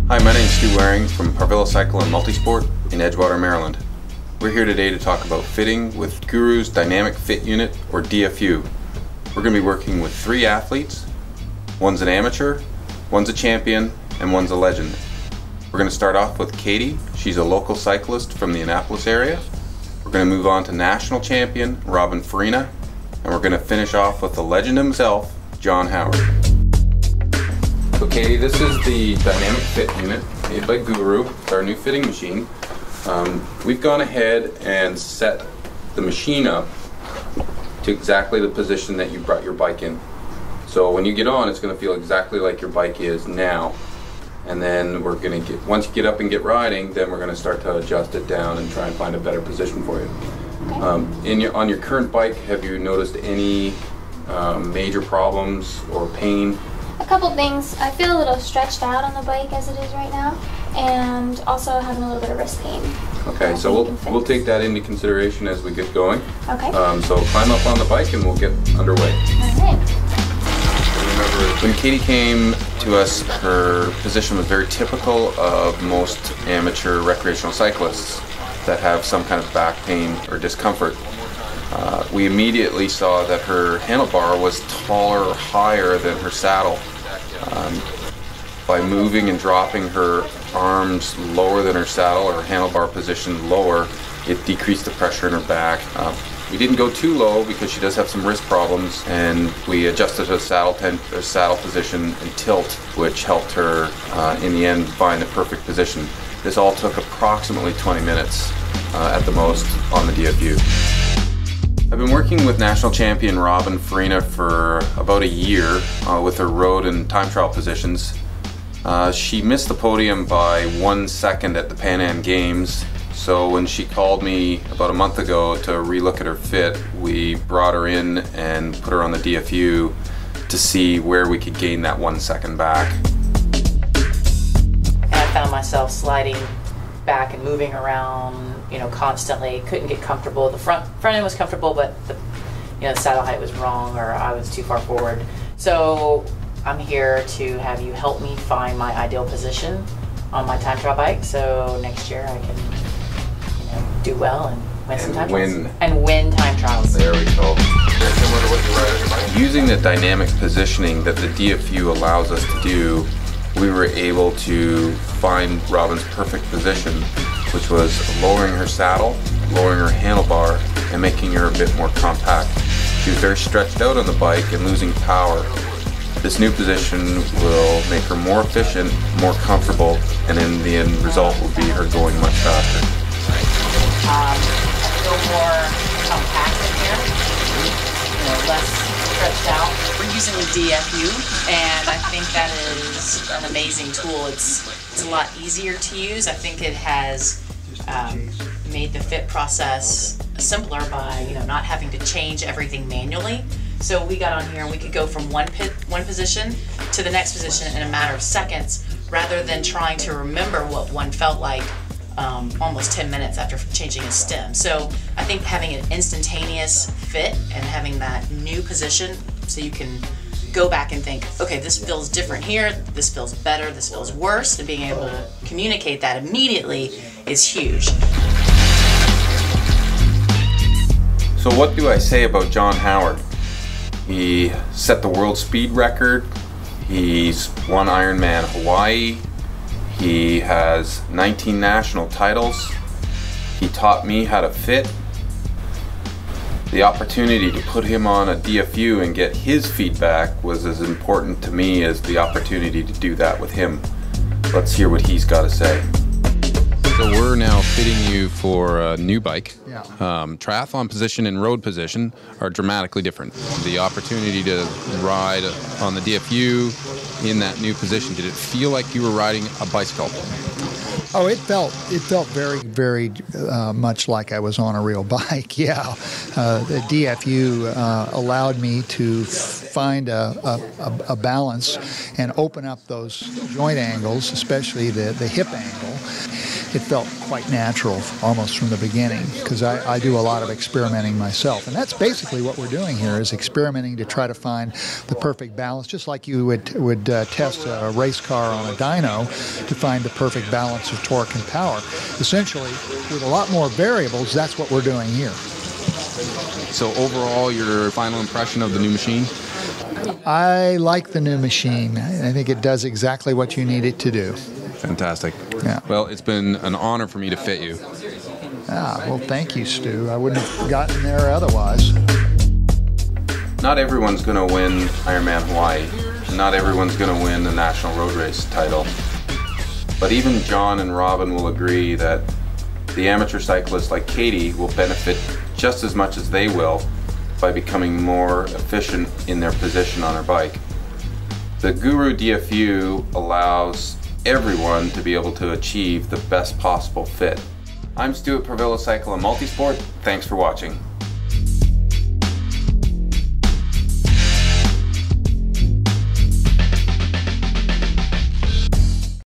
Hi, my name is Stu Waring from Parvilla Cycles and Multisport in Edgewater, Maryland. We're here today to talk about fitting with Guru's Dynamic Fit Unit, or DFU. We're going to be working with 3 athletes. One's an amateur, one's a champion, and one's a legend. We're going to start off with Katie. She's a local cyclist from the Annapolis area. We're going to move on to national champion Farina, and we're going to finish off with the legend himself, John Howard. So Katie, this is the Dynamic Fit Unit made by Guru. It's our new fitting machine. We've gone ahead and set the machine up to exactly the position that you brought your bike in. So when you get on, it's going to feel exactly like your bike is now. And then we're going to once you get up and get riding, then we're going to start to adjust it down and try and find a better position for you. Okay. On your current bike, have you noticed any major problems or pain? A couple things. I feel a little stretched out on the bike as it is right now, and also having a little bit of wrist pain. Okay, so we'll take that into consideration as we get going. Okay. So climb up on the bike and we'll get underway. Alright. Remember, when Katie came to us, her position was very typical of most amateur recreational cyclists that have some kind of back pain or discomfort. We immediately saw that her handlebar was taller or higher than her saddle. By moving and dropping her arms lower than her saddle, or her handlebar position lower, it decreased the pressure in her back. We didn't go too low because she does have some wrist problems, and we adjusted her saddle position and tilt, which helped her in the end find the perfect position. This all took approximately 20 minutes at the most on the DFU. I've been working with national champion Farina for about a year with her road and time trial positions. She missed the podium by 1 second at the Pan Am Games, so when she called me about a month ago to relook at her fit, we brought her in and put her on the DFU to see where we could gain that 1 second back. And I found myself sliding back and moving around, constantly. Couldn't get comfortable. The front end was comfortable, but the saddle height was wrong, or I was too far forward. So I'm here to have you help me find my ideal position on my time trial bike, so next year I can, do well and win some time trials. And win time trials. There we go. Using the dynamic positioning that the DFU allows us to do, we were able to find Robin's perfect position, which was lowering her saddle, lowering her handlebar, and making her a bit more compact. She was very stretched out on the bike and losing power. This new position will make her more efficient, more comfortable, and in the end result will be her going much faster. I feel more compact in here, less stretched out. We're using the DFU, and I think that is an amazing tool. It's a lot easier to use. I think it has made the fit process simpler by not having to change everything manually. So we got on here and we could go from one position to the next position in a matter of seconds, rather than trying to remember what one felt like almost 10 minutes after changing a stem. So I think having an instantaneous fit and having that new position, so you can go back and think, okay, this feels different here, this feels better, this feels worse, and being able to communicate that immediately is huge. So what do I say about John Howard? He set the world speed record, he's won Ironman Hawaii, he has 19 national titles, he taught me how to fit. The opportunity to put him on a DFU and get his feedback was as important to me as the opportunity to do that with him. Let's hear what he's got to say. So we're now fitting you for a new bike. Yeah. Triathlon position and road position are dramatically different. The opportunity to ride on the DFU in that new position, did it feel like you were riding a bicycle? Oh, it felt very, very much like I was on a real bike. Yeah, the DFU allowed me to find a balance and open up those joint angles, especially the hip angle. it felt quite natural almost from the beginning, because I do a lot of experimenting myself. And that's basically what we're doing here, is experimenting to try to find the perfect balance, just like you would test a race car on a dyno to find the perfect balance of torque and power. Essentially, with a lot more variables, that's what we're doing here. So overall, your final impression of the new machine? I like the new machine. I think it does exactly what you need it to do. Fantastic. Yeah. Well, it's been an honor for me to fit you. Well, thank you, Stu. I wouldn't have gotten there otherwise. Not everyone's going to win Ironman Hawaii. Not everyone's going to win the National Road Race title. But even John and Robin will agree that the amateur cyclists like Katie will benefit just as much as they will by becoming more efficient in their position on her bike. The Guru DFU allows everyone to be able to achieve the best possible fit. I'm Stu at Parvilla Cycle and Multisport. Thanks for watching.